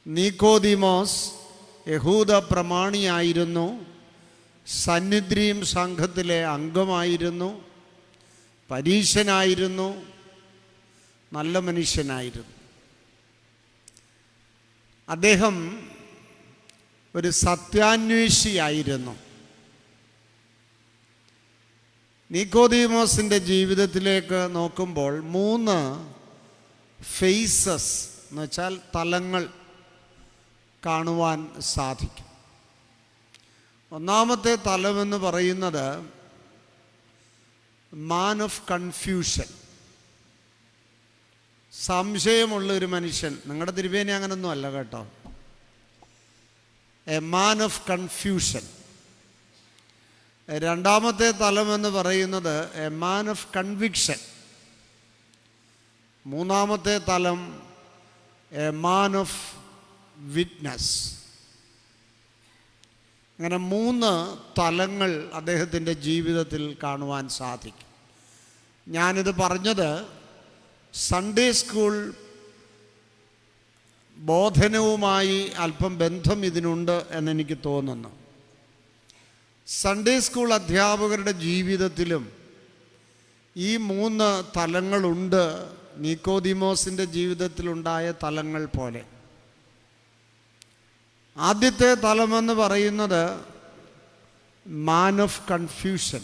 നീക്കോദീമോസ് യഹൂദ പ്രമാണിയായിരുന്നു, സന്നിദ്രീം സംഘത്തിലെ അംഗമായിരുന്നു, പരീശനായിരുന്നു, നല്ല മനുഷ്യനായിരുന്നു. അദ്ദേഹം ഒരു സത്യാന്വേഷിയായിരുന്നു. നീക്കോദീമോസിൻ്റെ ജീവിതത്തിലേക്ക് നോക്കുമ്പോൾ 3 ഫേസസ് എന്ന് വെച്ചാൽ തലങ്ങൾ കാണുവാൻ സാധിക്കും. ഒന്നാമത്തെ തലമെന്ന് പറയുന്നത് മാൻ ഓഫ് കൺഫ്യൂഷൻ, സംശയമുള്ള ഒരു മനുഷ്യൻ. നിങ്ങളുടെ തിരുവേനി അങ്ങനൊന്നും അല്ല കേട്ടോ. A man of confusion. രണ്ടാമത്തെ തലമെന്ന് പറയുന്നത് എ മാൻ ഓഫ് കൺവിക്ഷൻ. മൂന്നാമത്തെ തലം എ മാൻ ഓഫ് വിറ്റ്നസ്. അങ്ങനെ 3 തലങ്ങൾ അദ്ദേഹത്തിൻ്റെ ജീവിതത്തിൽ കാണുവാൻ സാധിക്കും. ഞാനിത് പറഞ്ഞത് സൺഡേ സ്കൂൾ ബോധനവുമായി അല്പം ബന്ധം ഇതിനുണ്ട് എന്നെനിക്ക് തോന്നുന്നു. സൺഡേ സ്കൂൾ അധ്യാപകരുടെ ജീവിതത്തിലും ഈ 3 തലങ്ങളുണ്ട്, നീക്കോദീമോസിൻ്റെ ജീവിതത്തിലുണ്ടായ തലങ്ങൾ പോലെ. ആദ്യത്തെ തലമെന്ന് പറയുന്നത് മാൻ ഓഫ് കൺഫ്യൂഷൻ,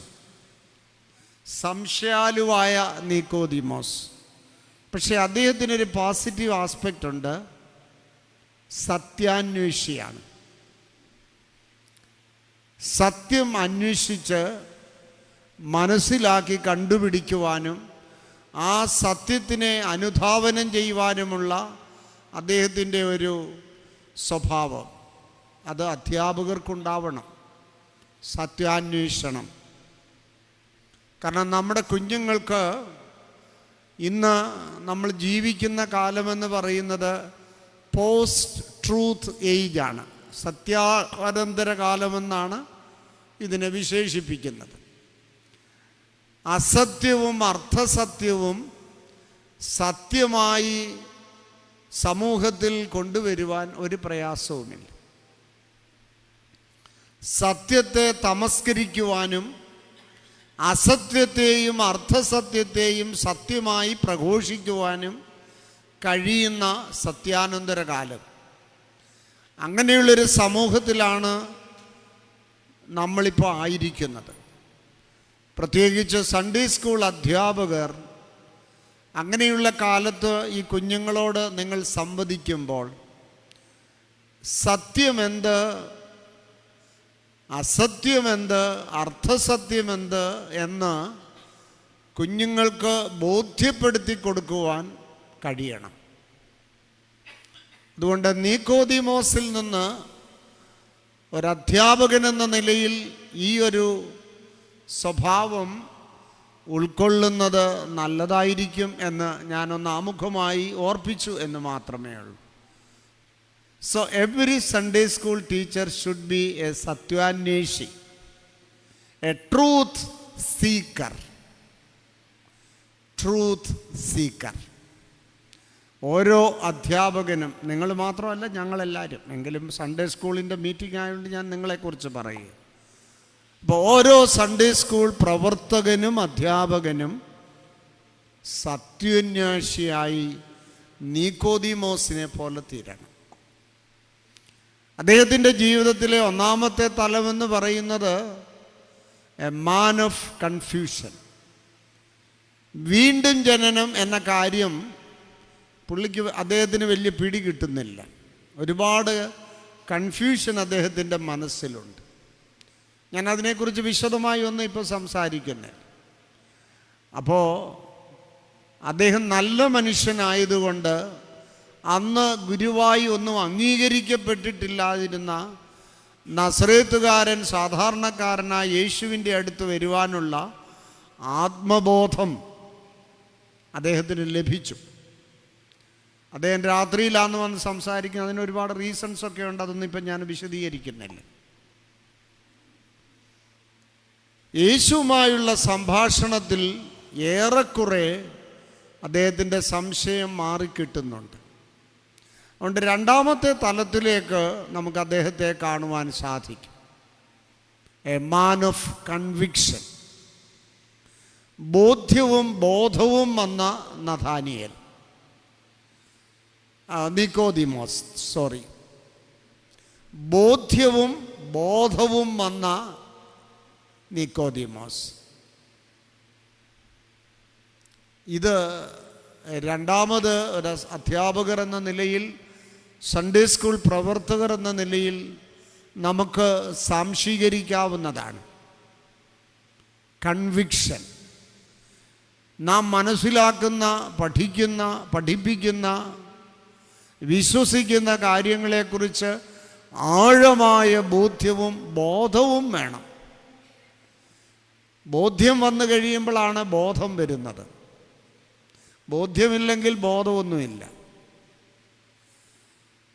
സംശയാലുവായ നീക്കോദീമോസ്. പക്ഷേ അദ്ദേഹത്തിനൊരു പോസിറ്റീവ് ആസ്പെക്റ്റ് ഉണ്ട്, സത്യാന്വേഷിയാണ്. സത്യം അന്വേഷിച്ച് മനസ്സിലാക്കി കണ്ടുപിടിക്കുവാനും ആ സത്യത്തിനെ അനുധാവനം ചെയ്യുവാനുമുള്ള അദ്ദേഹത്തിൻ്റെ ഒരു സ്വഭാവം, അത് അധ്യാപകർക്കുണ്ടാവണം. സത്യാന്വേഷണം. കാരണം നമ്മുടെ കുഞ്ഞുങ്ങൾക്ക് ഇന്ന് നമ്മൾ ജീവിക്കുന്ന കാലമെന്ന് പറയുന്നത് പോസ്റ്റ് ട്രൂത്ത് ഏജാണ്, സത്യാനന്തര കാലമെന്നാണ് ഇതിനെ വിശേഷിപ്പിക്കുന്നത്. അസത്യവും അർത്ഥസത്യവും സത്യമായി സമൂഹത്തിൽ കൊണ്ടുവരുവാൻ ഒരു പ്രയാസവുമില്ല. സത്യത്തെ തമസ്കരിക്കുവാനും അസത്യത്തെയും അർത്ഥസത്യത്തെയും സത്യമായി പ്രഘോഷിക്കുവാനും കഴിയുന്ന സത്യാനന്തര കാലം. അങ്ങനെയുള്ളൊരു സമൂഹത്തിലാണ് നമ്മളിപ്പോൾ ആയിരിക്കുന്നത്. പ്രത്യേകിച്ച് സൺഡേ സ്കൂൾ അധ്യാപകർ അങ്ങനെയുള്ള കാലത്ത് ഈ കുഞ്ഞുങ്ങളോട് നിങ്ങൾ സംവദിക്കുമ്പോൾ സത്യമെന്ത്, അസത്യമെന്ത്, അർത്ഥസത്യമെന്ത് എന്ന് കുഞ്ഞുങ്ങൾക്ക് ബോധ്യപ്പെടുത്തി കൊടുക്കുവാൻ കഴിയണം. അതുകൊണ്ട് നീക്കോദീമോസിൽ നിന്ന് ഒരധ്യാപകൻ എന്ന നിലയിൽ ഈ ഒരു സ്വഭാവം ഉൾക്കൊള്ളുന്നത് നല്ലതായിരിക്കും എന്ന് ഞാനൊന്ന് ആമുഖമായി ഓർപ്പിച്ചു എന്ന് മാത്രമേ ഉള്ളൂ. So every Sunday school teacher should be a സത്യാന്വേഷി, a truth seeker. Truth seeker. ഓരോ അധ്യാപകനും, നിങ്ങൾ മാത്രമല്ല ഞങ്ങളെല്ലാവരും, എങ്കിലും സൺഡേ സ്കൂളിൻ്റെ മീറ്റിംഗ് ആയതുകൊണ്ട് ഞാൻ നിങ്ങളെക്കുറിച്ച് പറയുക. അപ്പോൾ ഓരോ സൺഡേ സ്കൂൾ പ്രവർത്തകനും അധ്യാപകനും സത്യാന്വേഷിയായി നീക്കോദീമോസിനെ പോലെ തീരണം. അദ്ദേഹത്തിൻ്റെ ജീവിതത്തിലെ ഒന്നാമത്തെ തലമെന്ന് പറയുന്നത് എ മാൻ ഓഫ് കൺഫ്യൂഷൻ. വീണ്ടും ജനനം എന്ന കാര്യം അദ്ദേഹത്തിന് വലിയ പിടി കിട്ടുന്നില്ല. ഒരുപാട് കൺഫ്യൂഷൻ അദ്ദേഹത്തിൻ്റെ മനസ്സിലുണ്ട്. ഞാൻ അതിനെക്കുറിച്ച് വിശദമായി ഒന്നും ഇപ്പോൾ സംസാരിക്കുന്നില്ല. അപ്പോൾ അദ്ദേഹം നല്ല മനുഷ്യനായതുകൊണ്ട് അന്ന് ഗുരുവായി ഒന്നും അംഗീകരിക്കപ്പെട്ടിട്ടില്ലാതിരുന്ന നസറേത്തുകാരൻ, സാധാരണക്കാരനായ യേശുവിൻ്റെ അടുത്ത് വരുവാനുള്ള ആത്മബോധം അദ്ദേഹത്തിന് ലഭിച്ചു. അദ്ദേഹം രാത്രിയിലാന്ന് വന്ന് സംസാരിക്കുന്നത്. അതിന് ഒരുപാട് റീസൺസൊക്കെ ഉണ്ട്, അതൊന്നും ഇപ്പം ഞാൻ വിശദീകരിക്കുന്നില്ല. യേശുവുമായുള്ള സംഭാഷണത്തിൽ ഏറെക്കുറെ അദ്ദേഹത്തിൻ്റെ സംശയം മാറിക്കിട്ടുന്നുണ്ട്. അതുകൊണ്ട് രണ്ടാമത്തെ തലത്തിലേക്ക് നമുക്ക് അദ്ദേഹത്തെ കാണുവാൻ സാധിക്കും. A man of conviction. ബോധ്യവും ബോധവും വന്ന നഥാനിയേൽ, നിക്കോദിമോസ്, ബോധ്യവും ബോധവും വന്ന നിക്കോദിമോസ്. ഇത് രണ്ടാമത് ഒരു അധ്യാപകർ എന്ന നിലയിൽ, സൺഡേ സ്കൂൾ പ്രവർത്തകർ എന്ന നിലയിൽ നമുക്ക് സാംശീകരിക്കാവുന്നതാണ്. കൺവിക്ഷൻ. നാം മനസ്സിലാക്കുന്ന, പഠിക്കുന്ന, പഠിപ്പിക്കുന്ന, വിശ്വസിക്കുന്ന കാര്യങ്ങളെക്കുറിച്ച് ആഴമായ ബോധ്യവും ബോധവും വേണം. ബോധ്യം വന്നു കഴിയുമ്പോഴാണ് ബോധം വരുന്നത്. ബോധ്യമില്ലെങ്കിൽ ബോധമൊന്നുമില്ല.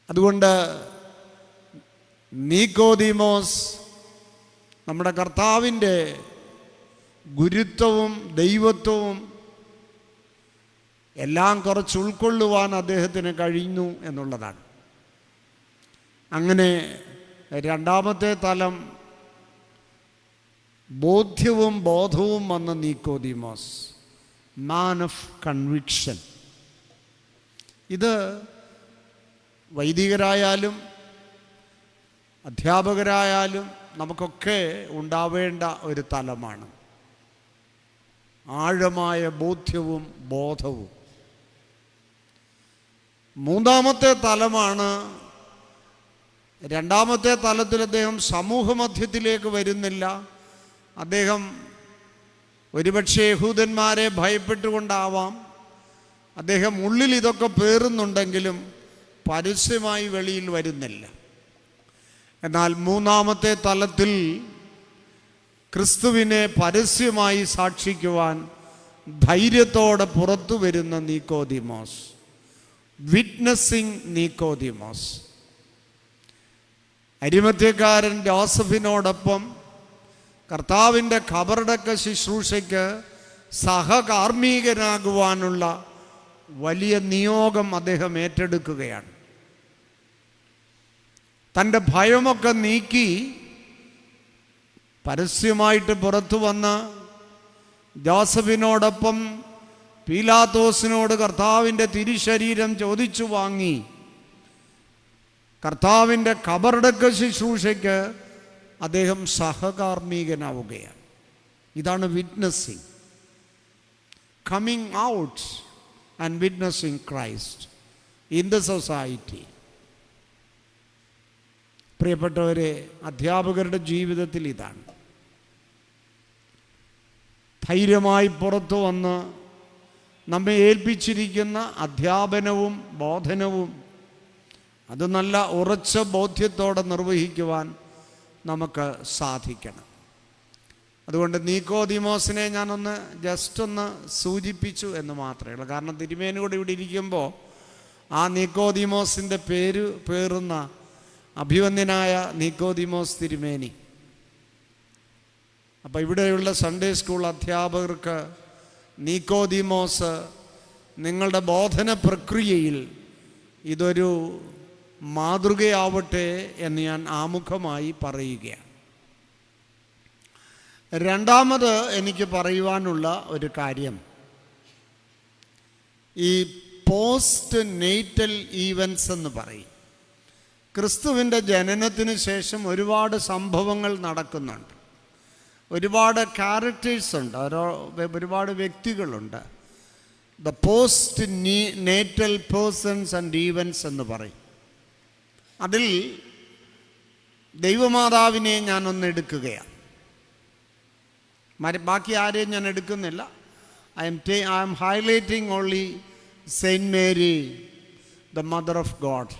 അതുകൊണ്ട് നിക്കോദിമോസ് നമ്മുടെ കർത്താവിൻ്റെ ഗുരുത്വവും ദൈവത്വവും എല്ലാം കുറച്ച് ഉൾക്കൊള്ളുവാൻ അദ്ദേഹത്തിന് കഴിഞ്ഞു എന്നുള്ളതാണ്. അങ്ങനെ രണ്ടാമത്തെ തലം ബോധ്യവും ബോധവും വന്ന നിക്കോദിമോസ്, മാൻ ഓഫ് കൺവിക്ഷൻ. ഇത് വൈദികരായാലും അധ്യാപകരായാലും നമുക്കൊക്കെ ഉണ്ടാവേണ്ട ഒരു തലമാണ്. ആഴമായ ബോധ്യവും ബോധവും. മൂന്നാമത്തെ തലമാണ്, രണ്ടാമത്തെ തലത്തിൽ അദ്ദേഹം സമൂഹമധ്യത്തിലേക്ക് വരുന്നില്ല. അദ്ദേഹം ഒരുപക്ഷെ യഹൂദന്മാരെ ഭയപ്പെട്ടുകൊണ്ടാവാം അദ്ദേഹം ഉള്ളിൽ ഇതൊക്കെ പേറുന്നുണ്ടെങ്കിലും പരസ്യമായി വെളിയിൽ വരുന്നില്ല. എന്നാൽ മൂന്നാമത്തെ തലത്തിൽ ക്രിസ്തുവിനെ പരസ്യമായി സാക്ഷിക്കുവാൻ ധൈര്യത്തോടെ പുറത്തു വരുന്ന നിക്കോദിമോസ്, വിറ്റ്നസിങ് നിക്കോദിമോസ്. അരിമത്യക്കാരൻ ജോസഫിനോടൊപ്പം കർത്താവിൻ്റെ ഖബറടക്ക ശുശ്രൂഷയ്ക്ക് സഹകാർമ്മികനാകുവാനുള്ള വലിയ നിയോഗം അദ്ദേഹം ഏറ്റെടുക്കുകയാണ്. തൻ്റെ ഭയമൊക്കെ നീക്കി പരസ്യമായിട്ട് പുറത്തു വന്ന് ജോസഫിനോടൊപ്പം പീലാത്തോസിനോട് കർത്താവിൻ്റെ തിരുശരീരം ചോദിച്ചു വാങ്ങി കർത്താവിൻ്റെ ഖബറടക്ക ശുശ്രൂഷയ്ക്ക് അദ്ദേഹം സഹകാർമ്മികനാവുകയാണ്. ഇതാണ് witnessing. Coming out and witnessing Christ in the society. പ്രിയപ്പെട്ടവരെ, അധ്യാപകരുടെ ജീവിതത്തിൽ ഇതാണ്. ധൈര്യമായി പുറത്തു വന്ന് നമ്മെ ഏൽപ്പിച്ചിരിക്കുന്ന അധ്യാപനവും ബോധനവും അത് നല്ല ഉറച്ച ബോധ്യത്തോടെ നിർവഹിക്കുവാൻ നമുക്ക് സാധിക്കണം. അതുകൊണ്ട് നിക്കോദിമോസിനെ ഞാനൊന്ന് ജസ്റ്റ് ഒന്ന് സൂചിപ്പിച്ചു എന്ന് മാത്രമേ ഉള്ളൂ. കാരണം തിരുമേനിയോട് ഇവിടെ ഇരിക്കുമ്പോൾ ആ നിക്കോദിമോസിൻ്റെ പേറുന്ന അഭിവന്ദ്യനായ നിക്കോദിമോസ് തിരുമേനി. അപ്പോൾ ഇവിടെയുള്ള സൺഡേ സ്കൂൾ അധ്യാപകർക്ക് നിക്കോദിമോസ് നിങ്ങളുടെ ബോധന പ്രക്രിയയിൽ ഇതൊരു മാതൃകയാവട്ടെ എന്ന് ഞാൻ ആമുഖമായി പറയുകയാണ്. രണ്ടാമത് എനിക്ക് പറയുവാനുള്ള ഒരു കാര്യം, ഈ പോസ്റ്റ് നേറ്റൽ ഈവൻസ് എന്ന് പറയും. ക്രിസ്തുവിൻ്റെ ജനനത്തിന് ശേഷം ഒരുപാട് സംഭവങ്ങൾ നടക്കുന്നുണ്ട്. ഒരുപാട് ക്യാരക്ടേഴ്സ് ഉണ്ട്, ഒരുപാട് വ്യക്തികളുണ്ട്. The post natal persons and evens എന്ന് പറയും. അതിൽ ദൈവമാതാവിനെ ഞാനൊന്ന് എടുക്കുകയാണ്. ബാക്കി ആരെയും ഞാൻ എടുക്കുന്നില്ല. I M highlighting only saint Mary, the mother of God.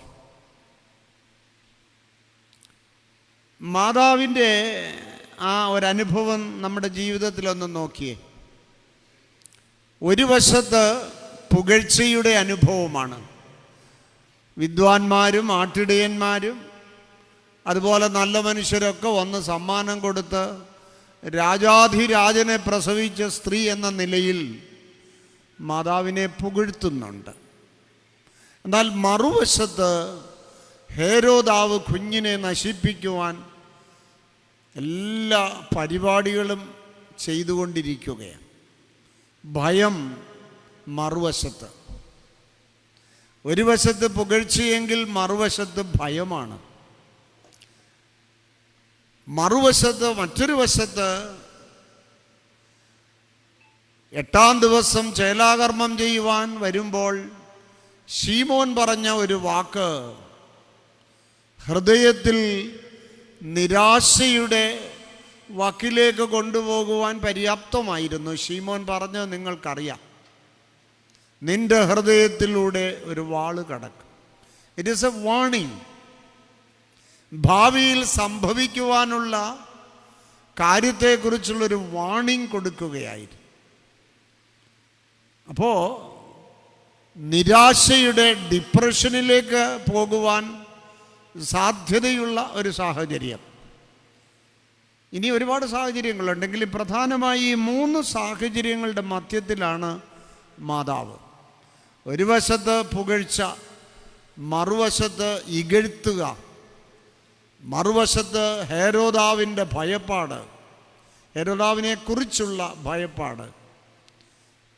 മാതാവിൻ്റെ ആ ഒരനുഭവം നമ്മുടെ ജീവിതത്തിലൊന്ന് നോക്കിയേ. ഒരു വശത്ത് പുകഴ്ചയുടെ അനുഭവമാണ്. വിദ്വാൻമാരും ആട്ടിടയന്മാരും അതുപോലെ നല്ല മനുഷ്യരൊക്കെ വന്ന് സമ്മാനം കൊടുത്ത് രാജാധിരാജനെ പ്രസവിച്ച സ്ത്രീ എന്ന നിലയിൽ മാതാവിനെ പുകഴ്ത്തുന്നുണ്ട്. എന്നാൽ മറുവശത്ത് ഹേരോദാവ് കുഞ്ഞിനെ നശിപ്പിക്കുവാൻ എല്ലാ പരിപാടികളും ചെയ്തുകൊണ്ടിരിക്കുകയാണ്. ഭയം മറുവശത്ത്. ഒരു വശത്ത് പുകഴ്ചയെങ്കിൽ മറുവശത്ത് ഭയമാണ്. മറുവശത്ത്, മറ്റൊരു വശത്ത് 8-ാം ദിവസം ചേലാകർമ്മം ചെയ്യുവാൻ വരുമ്പോൾ ശീമോൻ പറഞ്ഞ ഒരു വാക്ക് ഹൃദയത്തിൽ നിരാശയുടെ വക്കിലേക്ക് കൊണ്ടുപോകുവാൻ പര്യാപ്തമായിരുന്നു. ശീമോൻ പറഞ്ഞത് നിങ്ങൾക്കറിയാം, നിന്റെ ഹൃദയത്തിലൂടെ ഒരു വാള് കടക്കും. It is A warning. ഭാവിയിൽ സംഭവിക്കുവാനുള്ള കാര്യത്തെക്കുറിച്ചുള്ളൊരു വാർണിംഗ് കൊടുക്കുകയായിരുന്നു. അപ്പോൾ നിരാശയുടെ ഡിപ്രഷനിലേക്ക് പോകുവാൻ സാധ്യതയുള്ള ഒരു സാഹചര്യം. ഇനി ഒരുപാട് സാഹചര്യങ്ങളുണ്ടെങ്കിലും പ്രധാനമായി ഈ 3 സാഹചര്യങ്ങളുടെ മധ്യത്തിലാണ് മാതാവ്. ഒരു വശത്ത് പുകഴ്ച, മറുവശത്ത് ഇകഴ്ത്തുക, മറുവശത്ത് ഹേരോദാവിൻ്റെ ഭയപ്പാട്, ഹേരോദാവിനെ കുറിച്ചുള്ള ഭയപ്പാട്,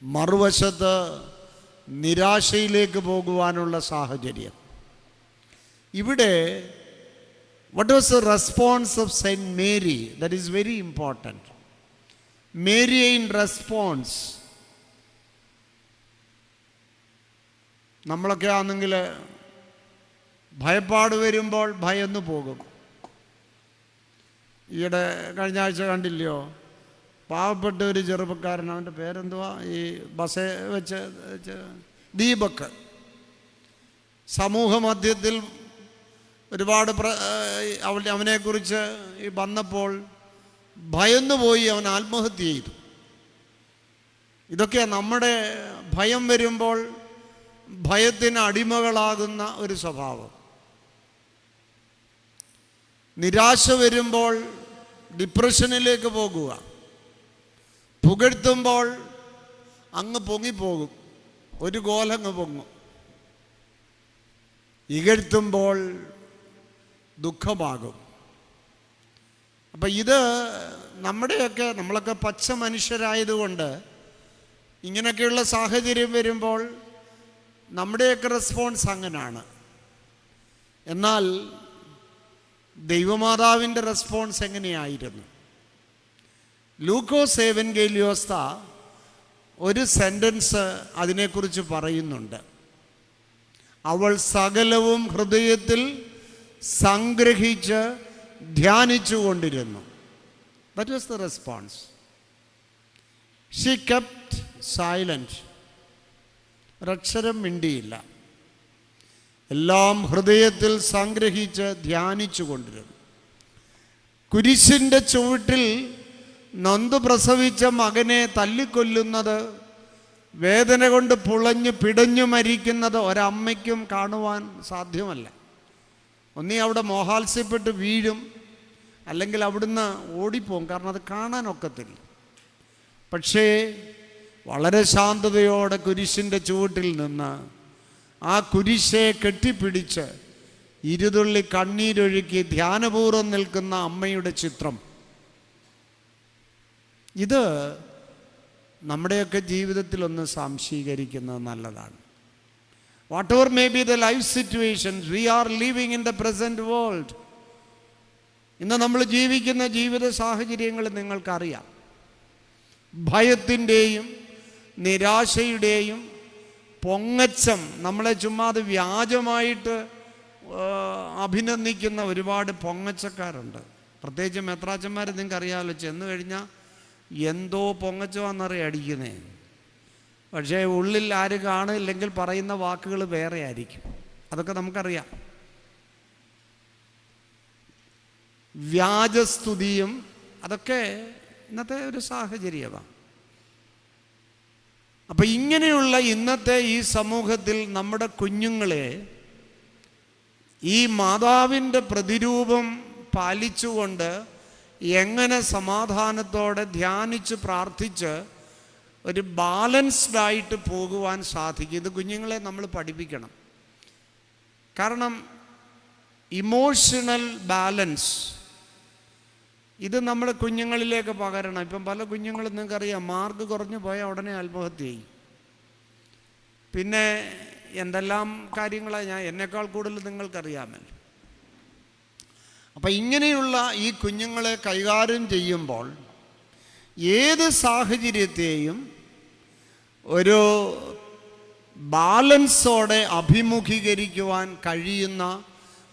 മറുവശത്ത് നിരാശയിലേക്ക് പോകുവാനുള്ള സാഹചര്യം. ഇവിടെ what was the response of Saint Mary? That is very important. Marian response. നമ്മളൊക്കെ ആണെങ്കിൽ ഭയപ്പാട് വരുമ്പോൾ ഭയന്നു പോകും. ഈയിടെ കഴിഞ്ഞ ആഴ്ച കണ്ടില്ലയോ, പാവപ്പെട്ട ഒരു ചെറുപ്പക്കാരൻ, അവൻ്റെ പേരെന്തുവാ, ഈ ബസ് വെച്ച് ദീപക്, സമൂഹ മധ്യത്തിൽ ഒരുപാട് അവനെക്കുറിച്ച് വന്നപ്പോൾ ഭയന്നുപോയി, അവൻ ആത്മഹത്യ ചെയ്തു. ഇതൊക്കെയാണ് നമ്മുടെ ഭയം വരുമ്പോൾ ഭയത്തിന് അടിമകളാകുന്ന ഒരു സ്വഭാവം. നിരാശ വരുമ്പോൾ ഡിപ്രഷനിലേക്ക് പോകുക, പുകഴ്ത്തുമ്പോൾ അങ്ങ് പൊങ്ങിപ്പോകും, ഒരു കോലങ്ങ് പൊങ്ങും, ഇകഴ്ത്തുമ്പോൾ ദുഃഖമാകും. അപ്പം ഇത് നമ്മളൊക്കെ പച്ച മനുഷ്യരായതുകൊണ്ട് ഇങ്ങനെയൊക്കെയുള്ള സാഹചര്യം വരുമ്പോൾ നമ്മുടെയൊക്കെ റെസ്പോൺസ് അങ്ങനെയാണ്. എന്നാൽ ദൈവമാതാവിൻ്റെ റെസ്പോൺസ് എങ്ങനെയായിരുന്നു? ലൂക്കോസ് എവൻഗേലിയോസ്ത ഒരു സെൻറ്റൻസ് അതിനെക്കുറിച്ച് പറയുന്നുണ്ട്. അവൾ സകലവും ഹൃദയത്തിൽ സംഗ്രഹിച്ച് ധ്യാനിച്ചു കൊണ്ടിരുന്നു. That was the response. She kept silent. ഒരക്ഷരം മിണ്ടിയില്ല. എല്ലാം ഹൃദയത്തിൽ സംഗ്രഹിച്ച് ധ്യാനിച്ചു കൊണ്ടിരുന്നു. കുരിശിൻ്റെ ചുവട്ടിൽ നൊന്തു പ്രസവിച്ച മകനെ തല്ലിക്കൊല്ലുന്നത്, വേദന കൊണ്ട് പുളഞ്ഞു പിടഞ്ഞു മരിക്കുന്നത് ഒരമ്മയ്ക്കും കാണുവാൻ സാധ്യമല്ല. ഒന്നീ അവിടെ മോഹാത്സ്യപ്പെട്ട് വീഴും, അല്ലെങ്കിൽ അവിടുന്ന് ഓടിപ്പോവും, കാരണം അത് കാണാനൊക്കത്തില്ല. പക്ഷേ വളരെ ശാന്തതയോടെ കുരിശിൻ്റെ ചുവട്ടിൽ നിന്ന് ആ കുരിശെ കെട്ടിപ്പിടിച്ച് ഇരുതുള്ളി കണ്ണീരൊഴുക്കി ധ്യാനപൂർവ്വം നിൽക്കുന്ന അമ്മയുടെ ചിത്രം, ഇത് നമ്മുടെയൊക്കെ ജീവിതത്തിൽ ഒന്ന് സാംശീകരിക്കുന്നത് നല്ലതാണ്. Whatever may be the life situations, we are living in the present world. ഇന്ന് നമ്മൾ ജീവിക്കുന്ന ജീവിത സാഹചര്യങ്ങൾ നിങ്ങൾക്കറിയാം. ഭയത്തിൻ്റെയും നിരാശയുടെയും പൊങ്ങച്ചം, നമ്മളെ ചുമ്മാതെ വ്യാജമായിട്ട് അഭിനന്ദിക്കുന്ന ഒരുപാട് പൊങ്ങച്ചക്കാരുണ്ട്. പ്രത്യേകിച്ച് മെത്രാച്ചന്മാർ നിങ്ങൾക്കറിയാമല്ലോ, ചെന്ന് കഴിഞ്ഞാൽ എന്തോ പൊങ്ങച്ചമാണെന്നറിയാം അടിക്കുന്നേ. പക്ഷേ ഉള്ളിൽ ആരും കാണില്ലെങ്കിൽ പറയുന്ന വാക്കുകൾ വേറെ ആയിരിക്കും. അതൊക്കെ നമുക്കറിയാം. വ്യാജസ്തുതിയും അതൊക്കെ ഇന്നത്തെ ഒരു സാഹചര്യമാണ്. അപ്പം ഇങ്ങനെയുള്ള ഇന്നത്തെ ഈ സമൂഹത്തിൽ നമ്മുടെ കുഞ്ഞുങ്ങളെ ഈ മാതാവിൻ്റെ പ്രതിരൂപം പാലിച്ചുകൊണ്ട് എങ്ങനെ സമാധാനത്തോടെ ധ്യാനിച്ച് പ്രാർത്ഥിച്ച് ഒരു ബാലൻസ്ഡായിട്ട് പോകുവാൻ സാധിക്കും, ഇത് കുഞ്ഞുങ്ങളെ നമ്മൾ പഠിപ്പിക്കണം. കാരണം ഇമോഷണൽ ബാലൻസ് ഇത് നമ്മുടെ കുഞ്ഞുങ്ങളിലേക്ക് പകരണം. ഇപ്പം പല കുഞ്ഞുങ്ങളും നിങ്ങൾക്കറിയാം, മാർക്ക് കുറഞ്ഞു പോയാൽ ഉടനെ ആത്മഹത്യ ചെയ്യും. പിന്നെ എന്തെല്ലാം കാര്യങ്ങളാണ്, എന്നെക്കാൾ കൂടുതൽ നിങ്ങൾക്കറിയാമല്ലോ. അപ്പം ഇങ്ങനെയുള്ള ഈ കുഞ്ഞുങ്ങളെ കൈകാര്യം ചെയ്യുമ്പോൾ ഏത് സാഹചര്യത്തെയും ഒരു ബാലൻസോടെ അഭിമുഖീകരിക്കുവാൻ കഴിയുന്ന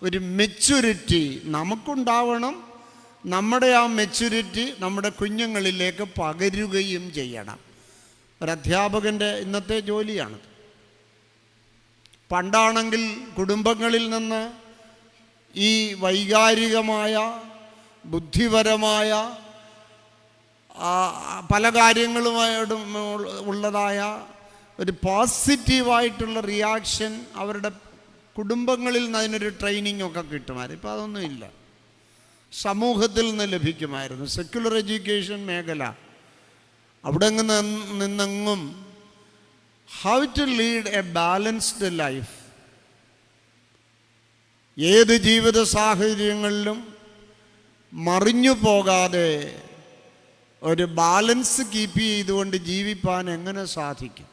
ഒരു മെച്യൂരിറ്റി നമുക്കുണ്ടാവണം. നമ്മുടെ ആ മെച്യൂരിറ്റി നമ്മുടെ കുഞ്ഞുങ്ങളിലേക്ക് പകരുകയും ചെയ്യണം. ഒരധ്യാപകൻ്റെ ഇന്നത്തെ ജോലിയാണ്. പണ്ടാണെങ്കിൽ കുടുംബങ്ങളിൽ നിന്ന് ഈ വൈകാരികമായ ബുദ്ധിപരമായ പല കാര്യങ്ങളുമായിട്ടും ഉള്ളതായ ഒരു പോസിറ്റീവായിട്ടുള്ള റിയാക്ഷൻ അവരുടെ കുടുംബങ്ങളിൽ നിന്ന് അതിനൊരു ട്രെയിനിങ് ഒക്കെ കിട്ടുമായിരുന്നു. ഇപ്പോൾ അതൊന്നുമില്ല. സമൂഹത്തിൽ നിന്ന് ലഭിക്കുമായിരുന്നു. സെക്യുലർ എഡ്യൂക്കേഷൻ മേഖല അവിടെ നിന്നെങ്ങും how to lead a balanced life, ഏത് ജീവിത സാഹചര്യങ്ങളിലും മറിഞ്ഞു പോകാതെ ഒരു ബാലൻസ് കീപ്പ് ചെയ്തുകൊണ്ട് ജീവിപ്പാൻ എങ്ങനെ സാധിക്കും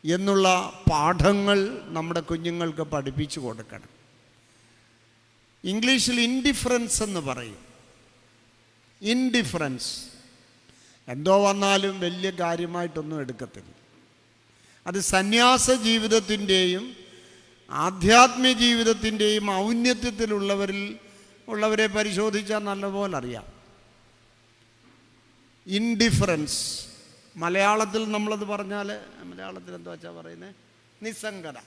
എന്നുള്ള പാഠങ്ങൾ നമ്മുടെ കുഞ്ഞുങ്ങൾക്ക് പഠിപ്പിച്ചു കൊടുക്കണം. ഇംഗ്ലീഷിൽ ഇൻഡിഫറൻസ് എന്ന് പറയും. ഇൻഡിഫറൻസ് എന്തോ വന്നാലും വലിയ കാര്യമായിട്ടൊന്നും എടുക്കത്തില്ല. അത് സന്യാസ ജീവിതത്തിൻ്റെയും ആധ്യാത്മിക ജീവിതത്തിൻ്റെയും ഔന്നത്യത്തിലുള്ളവരെ പരിശോധിച്ചാൽ നല്ലപോലെ അറിയാം. ഇൻഡിഫറൻസ് മലയാളത്തിൽ നമ്മളത് പറഞ്ഞാൽ, മലയാളത്തിൽ എന്താ വെച്ചാൽ പറയുന്നത്, നിസ്സംഗത.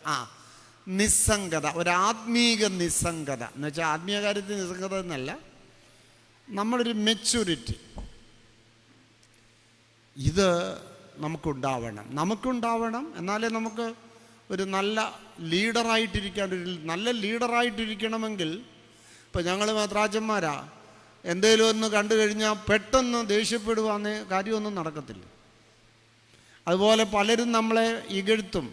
നിസ്സംഗത, ഒരാത്മീക നിസ്സംഗത എന്ന് വെച്ചാൽ ആത്മീയ കാര്യത്തിൽ നിസ്സംഗത എന്നല്ല, നമ്മളൊരു മെച്യൂരിറ്റി ഇത് നമുക്കുണ്ടാവണം. എന്നാലേ നമുക്ക് ഒരു നല്ല ലീഡറായിട്ടിരിക്കണമെങ്കിൽ, ഇപ്പോൾ ഞങ്ങൾ മാത്രാച്ചന്മാരാ, എന്തേലും ഒന്ന് കണ്ടു കഴിഞ്ഞാൽ പെട്ടെന്ന് ദേഷ്യപ്പെടുവാന്നേ കാര്യമൊന്നും നടക്കത്തില്ല. അതുപോലെ പലരും നമ്മളെ ഇകഴ്ത്തും,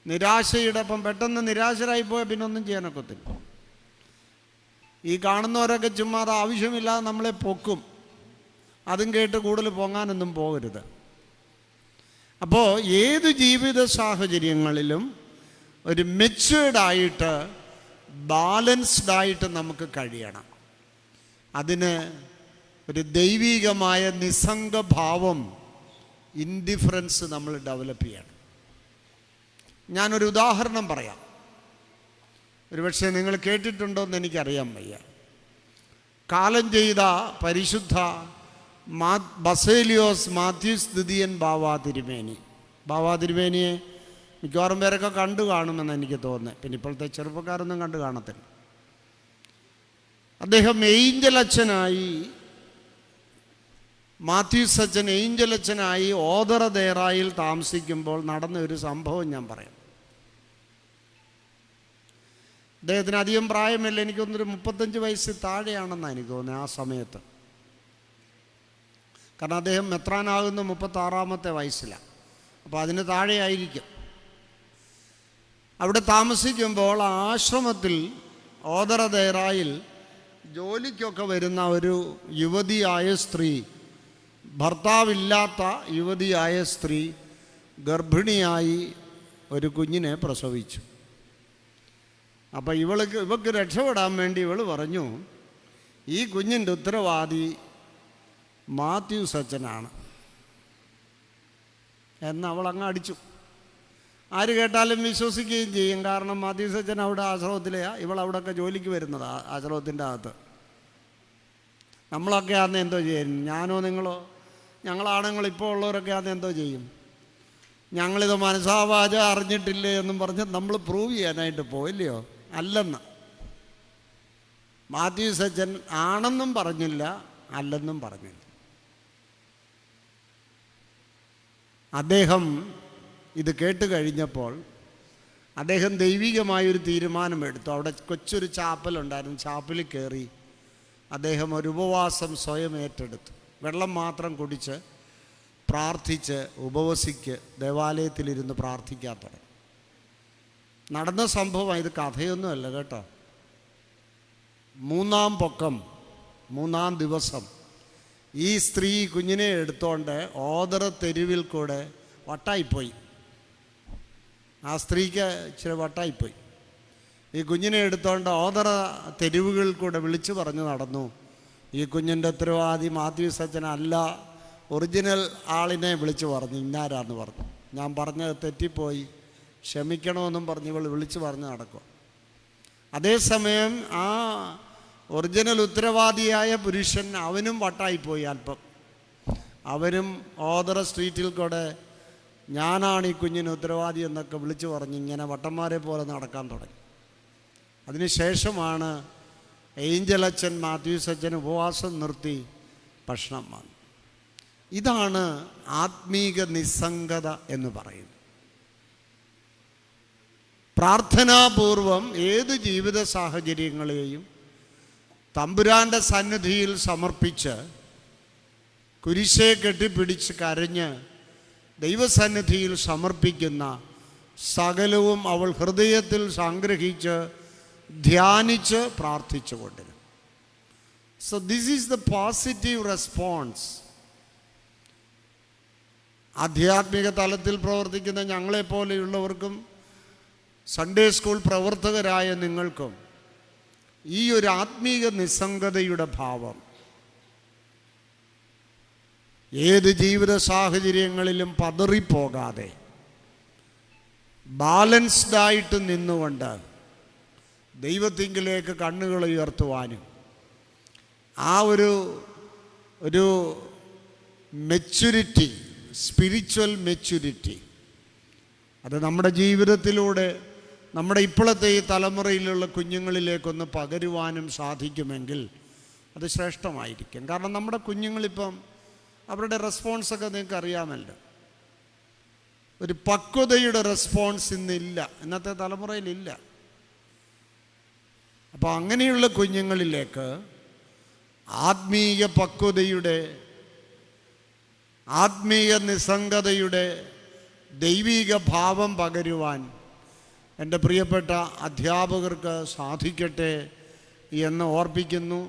നിരാശയുടെ പെട്ടെന്ന് നിരാശരായിപ്പോയാൽ പിന്നെ ഒന്നും ചെയ്യാനൊക്കത്തില്ല. ഈ കാണുന്നവരൊക്കെ ചുമ്മാ അത് ആവശ്യമില്ലാതെ നമ്മളെ പൊക്കും. അതും കേട്ട് കൂടുതൽ പൊങ്ങാനൊന്നും പോകരുത്. അപ്പോൾ ഏത് ജീവിത സാഹചര്യങ്ങളിലും ഒരു മെച്യൂർഡായിട്ട് ബാലൻസ്ഡായിട്ട് നമുക്ക് കഴിയണം. അതിന് ഒരു ദൈവികമായ നിസ്സംഗഭാവം, ഇൻഡിഫറൻസ് നമ്മൾ ഡെവലപ്പ് ചെയ്യണം. ഞാനൊരു ഉദാഹരണം പറയാം. ഒരുപക്ഷെ നിങ്ങൾ കേട്ടിട്ടുണ്ടോ എന്ന് എനിക്കറിയാൻ വയ്യ. കാലം ചെയ്ത പരിശുദ്ധ ബസേലിയോസ് മാത്യൂസ് ദ്വിതീയൻ ബാവാ തിരുമേനിയെ മിക്കവാറും പേരൊക്കെ കണ്ടു കാണുമെന്ന് എനിക്ക് തോന്നുന്നത്. പിന്നെ ഇപ്പോഴത്തെ ചെറുപ്പക്കാരൊന്നും കണ്ടു കാണത്തില്ല. അദ്ദേഹം ഏഞ്ചൽ അച്ഛനായി, മാത്യൂസ് അച്ഛൻ ഏഞ്ചൽ അച്ഛനായി ഓതറദേറായിൽ താമസിക്കുമ്പോൾ നടന്ന ഒരു സംഭവം ഞാൻ പറയാം. അദ്ദേഹത്തിന് അധികം പ്രായമില്ല, എനിക്കൊന്നൊരു 35 വയസ്സ് താഴെയാണെന്നാണ് എനിക്ക് തോന്നുന്നത് ആ സമയത്ത്. കാരണം അദ്ദേഹം മെത്രാനാകുന്ന 36ാമത്തെ വയസ്സിലാണ്. അപ്പോൾ അതിന് താഴെയായിരിക്കും. അവിടെ താമസിക്കുമ്പോൾ ആശ്രമത്തിൽ ഓതറദേറായിൽ ജോലിക്കൊക്കെ വരുന്ന ഒരു യുവതിയായ സ്ത്രീ, ഭർത്താവില്ലാത്ത യുവതിയായ സ്ത്രീ ഗർഭിണിയായി ഒരു കുഞ്ഞിനെ പ്രസവിച്ചു. അപ്പോൾ ഇവൾക്ക് രക്ഷപ്പെടാൻ വേണ്ടി ഇവൾ പറഞ്ഞു, ഈ കുഞ്ഞിൻ്റെ ഉത്തരവാദി മാത്യൂസ് അച്ഛനാണ് എന്ന് അവൾ അങ്ങ് അടിച്ചു. ആര് കേട്ടാലും വിശ്വസിക്കുകയും ചെയ്യും. കാരണം മാത്യൂസ് അച്ഛൻ അവിടെ ആശ്രമത്തിലെയാണ്, ഇവൾ അവിടെയൊക്കെ ജോലിക്ക് വരുന്നത് ആശ്രമത്തിൻ്റെ അകത്ത്. നമ്മളൊക്കെ ആണെന്ന് എന്തോ ചെയ്യും? ഞാനോ നിങ്ങളോ, ഞങ്ങളാണെങ്കിൽ ഇപ്പോൾ ഉള്ളവരൊക്കെ ആണെന്ന് എന്തോ ചെയ്യും? ഞങ്ങളിത് മനസ്സാവാച അറിഞ്ഞിട്ടില്ലേ എന്നും പറഞ്ഞ് നമ്മൾ പ്രൂവ് ചെയ്യാനായിട്ട് പോയില്ലയോ? അല്ലെന്ന് മാത്യൂസ് അച്ഛൻ ആണെന്നും പറഞ്ഞില്ല, അല്ലെന്നും പറഞ്ഞില്ല. അദ്ദേഹം ഇത് കേട്ട് കഴിഞ്ഞപ്പോൾ അദ്ദേഹം ദൈവികമായൊരു തീരുമാനമെടുത്തു. അവിടെ കൊച്ചൊരു ചാപ്പലുണ്ടായിരുന്നു. ചാപ്പലിൽ കയറി അദ്ദേഹം ഒരു ഉപവാസം സ്വയം ഏറ്റെടുത്തു. വെള്ളം മാത്രം കുടിച്ച് പ്രാർത്ഥിച്ച് ഉപവസിക്ക് ദേവാലയത്തിലിരുന്ന് പ്രാർത്ഥിക്കാൻ തുടങ്ങി. നടന്ന സംഭവം, ഇത് കഥയൊന്നുമല്ല കേട്ടോ. 3-ാം പൊക്കം 3-ാം ദിവസം ഈ സ്ത്രീ കുഞ്ഞിനെ എടുത്തോണ്ട് ഓതറ തെരുവിൽ കൂടെ വട്ടായിപ്പോയി. ആ സ്ത്രീക്ക് ഇച്ചിരി വട്ടായിപ്പോയി. ഈ കുഞ്ഞിനെ എടുത്തോണ്ട് ഓതറ തെരുവുകളിൽ കൂടെ വിളിച്ചു പറഞ്ഞ് നടന്നു, ഈ കുഞ്ഞിൻ്റെ ഉത്തരവാദി മാത്യൂസ് അച്ഛനല്ല, ഒറിജിനൽ ആളിനെ വിളിച്ചു പറഞ്ഞു, ഇന്നാരാന്ന് പറഞ്ഞു, ഞാൻ പറഞ്ഞത് തെറ്റിപ്പോയി, ക്ഷമിക്കണമെന്നും പറഞ്ഞ് ഇവൾ വിളിച്ചു പറഞ്ഞ് നടക്കും. അതേസമയം ആ ഒറിജിനൽ ഉത്തരവാദിയായ പുരുഷൻ അവനും വട്ടായിപ്പോയി അല്പം. അവനും ഓതറ സ്ട്രീറ്റിൽ കൂടെ ഞാനാണ് ഈ കുഞ്ഞിന് ഉത്തരവാദി എന്നൊക്കെ വിളിച്ചു പറഞ്ഞ് ഇങ്ങനെ വട്ടന്മാരെ പോലെ നടക്കാൻ തുടങ്ങി. അതിനുശേഷമാണ് ഏഞ്ചൽ അച്ഛൻ മാത്യൂസ് അച്ഛൻ ഉപവാസം നിർത്തി ഭക്ഷണം വന്നു. ഇതാണ് ആത്മീക നിസ്സംഗത എന്ന് പറയുന്നത്. പ്രാർത്ഥനാപൂർവം ഏത് ജീവിത സാഹചര്യങ്ങളെയും തമ്പുരാൻ്റെ സന്നിധിയിൽ സമർപ്പിച്ച് കുരിശെ കെട്ടിപ്പിടിച്ച് കരഞ്ഞ് ദൈവസന്നിധിയിൽ സമർപ്പിക്കുന്ന സകലവും അവൾ ഹൃദയത്തിൽ സംഗ്രഹിച്ച് ധ്യാനിച്ച് പ്രാർത്ഥിച്ചു കൊണ്ടിരുന്നു. So this is the positive response. ആധ്യാത്മിക തലത്തിൽ പ്രവർത്തിക്കുന്ന ഞങ്ങളെപ്പോലെയുള്ളവർക്കും സൺഡേ സ്കൂൾ പ്രവർത്തകരായ നിങ്ങൾക്കും ഈ ഒരു ആത്മീക നിസ്സംഗതയുടെ ഭാവം ഏത് ജീവിത സാഹചര്യങ്ങളിലും പതറിപ്പോകാതെ ബാലൻസ്ഡായിട്ട് നിന്നുകൊണ്ട് ദൈവത്തിങ്കിലേക്ക് കണ്ണുകൾ ഉയർത്തുവാനും ആ ഒരു മെച്യൂരിറ്റി, സ്പിരിച്വൽ മെച്യൂരിറ്റി, അത് നമ്മുടെ ജീവിതത്തിലൂടെ നമ്മുടെ ഇപ്പോഴത്തെ ഈ തലമുറയിലുള്ള കുഞ്ഞുങ്ങളിലേക്കൊന്ന് പകരുവാനും സാധിക്കുമെങ്കിൽ അത് ശ്രേഷ്ഠമായിരിക്കും. കാരണം നമ്മുടെ കുഞ്ഞുങ്ങളിപ്പം അവരുടെ റെസ്പോൺസൊക്കെ നിങ്ങൾക്ക് അറിയാമല്ലോ. ഒരു പക്വതയുടെ റെസ്പോൺസ് ഇന്നില്ല, ഇന്നത്തെ തലമുറയിലില്ല. അപ്പോൾ അങ്ങനെയുള്ള കുഞ്ഞുങ്ങളിലേക്ക് ആത്മീയ പക്വതയുടെ, ആത്മീയ നിസ്സംഗതയുടെ ദൈവിക ഭാവം പകരുവാൻ എൻ്റെ പ്രിയപ്പെട്ട അധ്യാപകർക്ക് സാധിക്കട്ടെ എന്ന് ഓർപ്പിക്കുന്നു.